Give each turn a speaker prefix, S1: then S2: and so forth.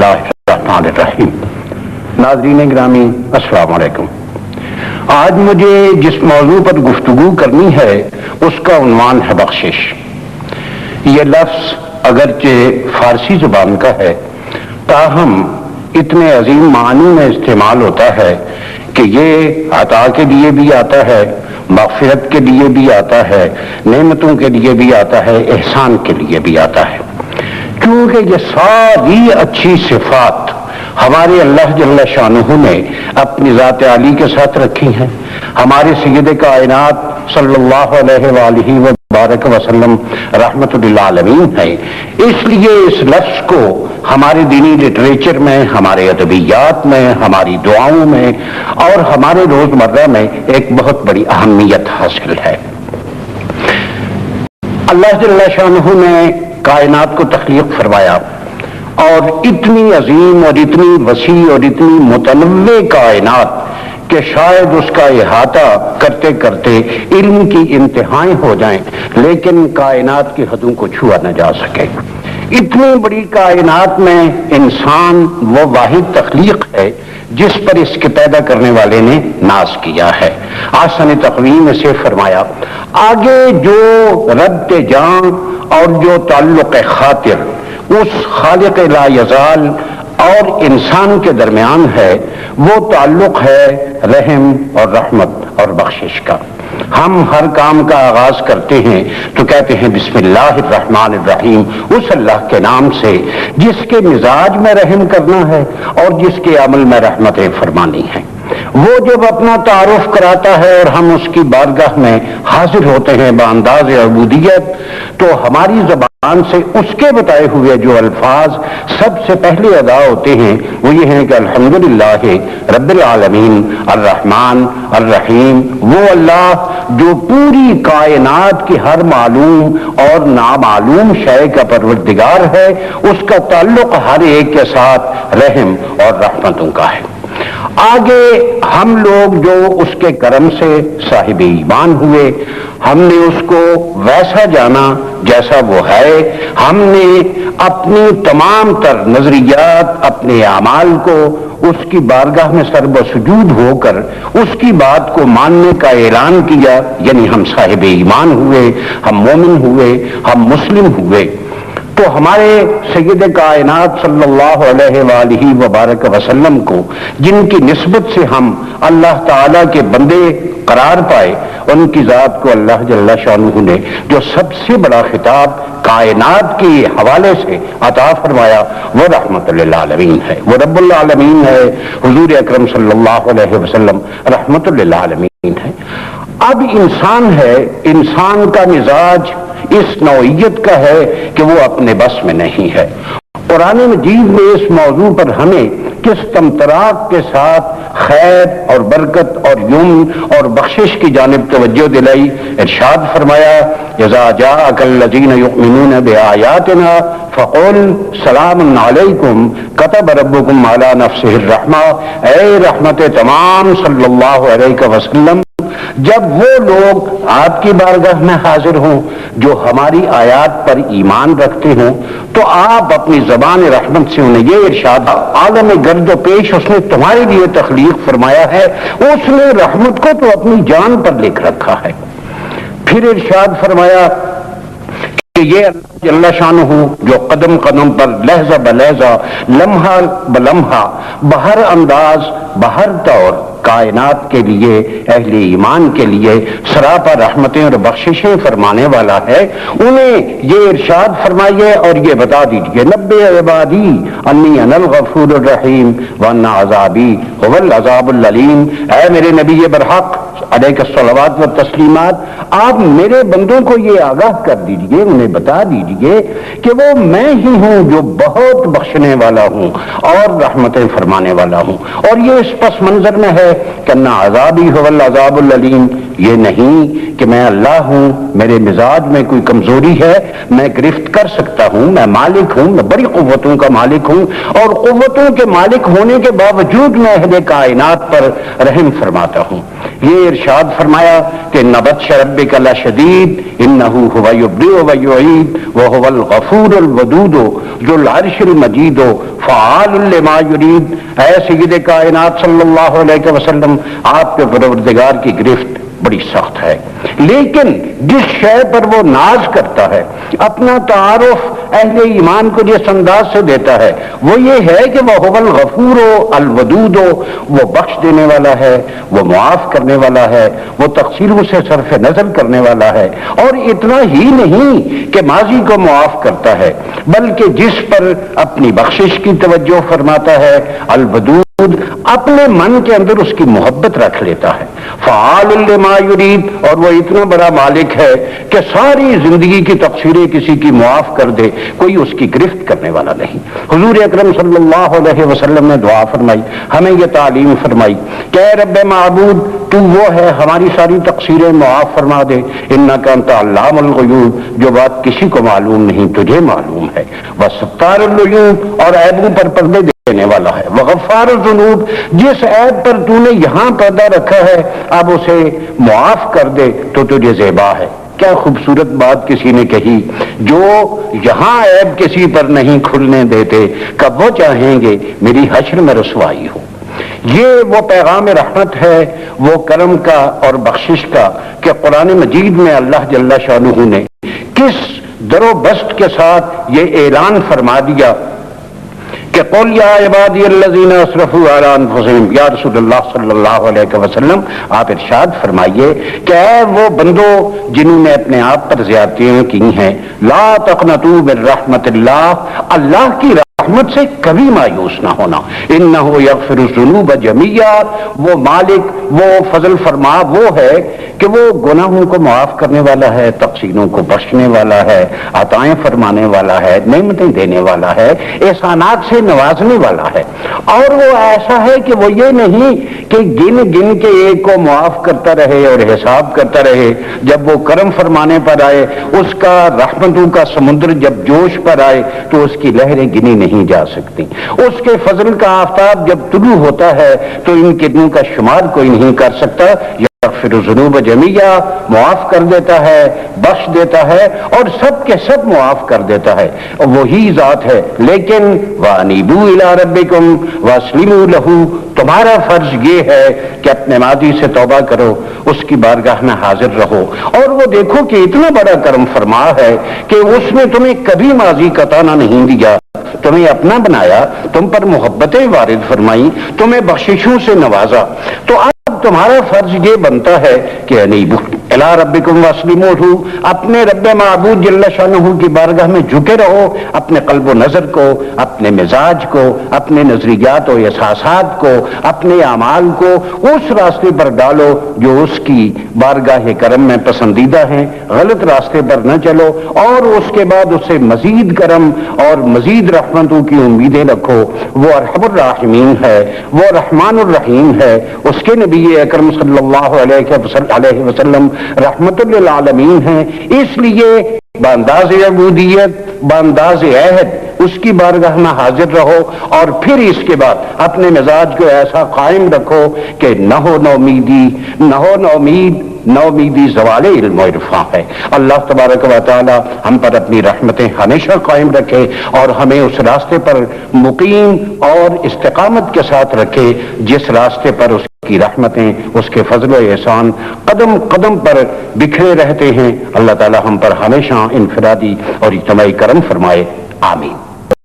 S1: बिस्मिल्लाहिर्रहमानिर्रहीम। नाज़रीन ग्रामी, अस्सलाम वालेकुम। आज मुझे जिस मौजू पर गुफ्तगू करनी है उसका उन्वान है बख्शिश। ये लफ्ज़ अगरचे फारसी जुबान का है, ताहम इतने अजीम मानी में इस्तेमाल होता है कि ये अता के लिए भी आता है, मग़फ़िरत के लिए भी आता है, नेमतों के लिए भी आता है, एहसान के लिए भी आता है। क्योंकि ये सारी अच्छी सिफात हमारे अल्लाह जल्ल शानुहु ने अपनी ज़ात आली के साथ रखी हैं। हमारे सय्यद कायनात सल्लल्लाहु अलैहि वबारक वसल्लम रहमतुल लिल आलमीन है। इसलिए इस लफ्ज़ को हमारे दीनी लिटरेचर में, हमारे अदबियात में, हमारी दुआओं में और हमारे रोजमर्रा में एक बहुत बड़ी अहमियत हासिल है। अल्लाह जल्ल शानुहु ने कायनात को तख्लीक फरमाया और इतनी अजीम और इतनी वसी और इतनी मुतनव्वे कायनात कि शायद उसका इहाता करते करते इल्म की इंतहाएं हो जाएं, लेकिन कायनात की हदों को छुआ न जा सके। इतनी बड़ी कायनात में इंसान वो वाहिद तख्लीक है जिस पर इसके पैदा करने वाले ने नाज किया है। आसन तक़वीम से फरमाया, आगे जो रब्त जान और जो ताल्लुक़ खातिर उस खालिक़ ला यज़ाल और इंसान के दरमियान है, वो ताल्लुक़ है रहम और रहमत और बख्शिश का। हम हर काम का आगाज करते हैं तो कहते हैं बिस्मिल्लाहिर्रहमानिर्रहीम, उस अल्लाह के नाम से जिसके मिजाज में रहम करना है और जिसके अमल में रहमतें फरमानी है। वो जब अपना तारुफ कराता है और हम उसकी बारगाह में हाजिर होते हैं बांदाज़ अबूदियत, तो हमारी ज़बान से उसके बताए हुए जो अल्फाज सबसे पहले अदा होते हैं वो ये हैं कि अल्हम्दुलिल्लाह रब्बिल आलमीन अर्रहमान अर्रहीम। वो अल्लाह जो पूरी कायनात की हर मालूम और नामालूम शय का परवरदिगार है, उसका ताल्लुक हर एक के साथ रहम और रहमतों का है। आगे हम लोग जो उसके करम से साहिब ईमान हुए, हमने उसको वैसा जाना जैसा वो है। हमने अपनी तमाम तर नजरियात, अपने आमाल को उसकी बारगाह में सर्वसुजूद होकर उसकी बात को मानने का ऐलान किया, यानी हम साहिब ईमान हुए, हम मोमिन हुए, हम मुस्लिम हुए। तो हमारे सय्यद कायनात सल्लल्लाहु अलैहि वबारक वसल्लम को जिनकी निस्बत से हम अल्लाह ताला के बंदे करार पाए, उनकी जात को अल्लाह जल्ल शानुहु ने जो सबसे बड़ा खिताब कायनात के हवाले से अता फरमाया वो रहमतुल लिल आलमीन है, वो रब्बुल आलमीन है, हुजूर अकरम सल्लल्लाहु अलैहि वसल्लम रहमतुल लिल आलमीन है। अब इंसान है, इंसान का मिजाज इस नौइयत का है कि वो अपने बस में नहीं है। कुरान मजीद में इस मौजू पर हमें किस तमतराक के साथ खैर और बरकत और युम्न और बख्शिश की जानिब तवज्जो दिलाई। इरशाद फरमाया, इज़ा जाअकल लज़ीना युमिनून बिआयातिना फ़क़ुल सलामुन अलैकुम कतब रब्बुकुम अला नफ्सिहिर रहमा। ऐ रहमत तमाम सल्लल्लाहु अलैहि वसल्लम, जब वो लोग आपकी बारगाह में हाजिर हों जो हमारी आयात पर ईमान रखते हों, तो आप अपनी ज़बान रहमत से उन्हें ये इरशाद, आलम गर्द पेश उसने तुम्हारे लिए तख्लीक फरमाया है, उसने रहमत को तो अपनी जान पर लिख रखा है। फिर इरशाद फरमाया कि ये अल्लाह जल्ल शानुहु जो कदम कदम पर लहजा बलहजा लम्हा बलम्हा बहर अंदाज बहर तौर कायनात के लिए, अहले ईमान के लिए सरापा रहमतें और बख्शिशें फरमाने वाला है, उन्हें ये इरशाद फरमाइए और ये बता दीजिए, नब्बे इबादी अन्नी अनल गफूरुर रहीम व अन्ना अज़ाबी हुवल अज़ाबुल अलीम। ऐ मेरे नबी बरहक अलैहिस्सलावात व तस्लीमात, आप मेरे बंदों को ये आगाह कर दीजिए, उन्हें बता दीजिए कि वो मैं ही हूं जो बहुत बख्शने वाला हूं और रहमतें फरमाने वाला हूं। और ये इस पस मंजर में है कि अन्ना अज़ाबी हुवल अज़ाबुल अलीम, ये नहीं कि मैं अल्लाह हूं, मेरे मिजाज में कोई कमजोरी है, मैं गिरफ्त कर सकता हूं, मैं मालिक हूं, मैं बड़ी कुव्वतों का मालिक हूं और कुव्वतों के मालिक होने के बावजूद मैं अहले कायनात पर रहम फरमाता हूं। یہ ارشاد فرمایا کہ نبطش ربک لشدید انہ هو یبدئ و یعید وهو الغفور الودود ذو العرش المجید فعال لما یرید۔ اے سید کائنات صلی اللہ علیہ وسلم، آپ کے پروردگار کی گرفت بڑی سخت ہے، لیکن جس شے پر وہ ناز کرتا ہے، اپنا تعارف اہل ایمان کو جس انداز سے دیتا ہے وہ یہ ہے کہ وہ هو الغفور الودود، وہ بخش دینے والا ہے، وہ معاف کرنے والا ہے، وہ تقصیروں سے صرف نظر کرنے والا ہے۔ اور اتنا ہی نہیں کہ ماضی کو معاف کرتا ہے، بلکہ جس پر اپنی بخشش کی توجہ فرماتا ہے، الودود، اپنے من کے اندر اس کی محبت رکھ لیتا ہے، فعال لما یرید، اور وہ اتنا بڑا مالک ہے کہ ساری زندگی کی تقصیریں کسی کی معاف کر دے، کوئی اس کی گرفت کرنے والا نہیں۔ حضور اکرم صلی اللہ علیہ وسلم نے دعا فرمائی، ہمیں یہ تعلیم فرمائی کہ اے رب معبود، تو وہ ہے ہماری ساری تقصیریں معاف فرما دے، انک انت علام الغیوب، جو بات کسی کو معلوم نہیں تجھے معلوم ہے، وستار العیوب، اور عیبوں پر پردے دینے والا ہے، وغفار الذنوب، جس عیب پر تو نے یہاں پردہ رکھا ہے اب اسے معاف کر دے تو تجھے زیبا ہے۔ کیا خوبصورت بات کسی نے کہی، جو یہاں عیب کسی پر نہیں کھلنے دیتے، کب وہ چاہیں گے میری حشر میں رسوائی ہو۔ یہ وہ پیغام رحمت ہے، وہ کرم کا اور بخشش کا کہ قرآن مجید میں اللہ جل شانہ نے کس در و بست کے ساتھ یہ اعلان فرما دیا کہ قل یا عبادی الذین اسرفوا علی انفسہم، یا رسول اللہ صلی اللہ علیہ وسلم آپ ارشاد فرمائیے کہ اے وہ بندو جنہوں نے اپنے آپ پر زیادتیاں کی ہیں، لا تقنطوا من رحمت اللہ، اللہ کی رحمت سے کبھی مایوس نہ ہونا، انہ یغفر الذنوب جميعا، وہ مالک، وہ فضل فرما وہ ہے کہ وہ گناہوں کو معاف کرنے والا ہے، تقصیروں کو بخشنے والا ہے، عطائیں فرمانے والا ہے، نعمتیں دینے والا ہے، احسانات سے نوازنے والا ہے۔ اور وہ ایسا ہے کہ وہ یہ نہیں کہ گن گن کے ایک کو معاف کرتا رہے اور حساب کرتا رہے، جب وہ کرم فرمانے پر آئے، اس کا رحمتوں کا سمندر جب جوش پر آئے تو اس کی لہریں گنی نہیں جا سکتی، اس کے فضل کا آفتاب جب طلوع ہوتا ہے تو ان گنوں کا شمار کوئی نہیں کر سکتا۔ یغفر الذنوب جميعا، معاف کر دیتا ہے، بخش دیتا ہے، اور سب کے سب معاف کر دیتا ہے، وہی ذات ہے۔ لیکن وَأَنِيبُوا إِلَىٰ رَبِّكُمْ وَأَسْلِمُوا لَهُ، تمہارا فرض یہ ہے کہ اپنے ماضی سے توبہ کرو، اس کی بارگاہ میں حاضر رہو، اور وہ دیکھو کہ اتنا بڑا کرم فرما ہے کہ اس نے تمہیں کبھی ماضی کا تانا نہیں دیا، تمہیں اپنا بنایا، تم پر محبتیں وارد فرمائیں، تمہیں بخششوں سے نوازا۔ تو اب تمہارا فرض یہ بنتا ہے کہ انیبوا الی ربکم واسلموا لہ، اپنے رب معبود جل شانہ کی بارگاہ میں جھکے رہو، اپنے قلب و نظر کو، اپنے مزاج کو، اپنے نظریات و احساسات کو، اپنے اعمال کو اس راستے پر ڈالو جو اس کی بارگاہ کرم میں پسندیدہ ہیں، غلط راستے پر نہ چلو، اور اس کے بعد اس سے مزید کرم اور مزید رحمتوں کی امیدیں رکھو۔ وہ ارحم الراحمین ہے، وہ رحمان الرحیم ہے، اس کے نبی اکرم صلی اللہ علیہ وسلم رحمت للعالمین ہیں، اس لیے بانداز عبودیت، بانداز عہد اس کی بارگاہ میں حاضر رہو، اور پھر اس کے بعد اپنے مزاج کو ایسا قائم رکھو کہ نہ ہو نومیدی زوال علم و عرفاں ہے۔ اللہ تبارک و تعالی ہم پر اپنی رحمتیں ہمیشہ قائم رکھے، اور ہمیں اس راستے پر مقیم اور استقامت کے ساتھ رکھے جس راستے پر اس کی رحمتیں، اس کے فضل و احسان قدم قدم پر بکھرے رہتے ہیں۔ اللہ تعالی ہم پر ہمیشہ انفرادی اور اجتماعی کرم فرمائے، آمین۔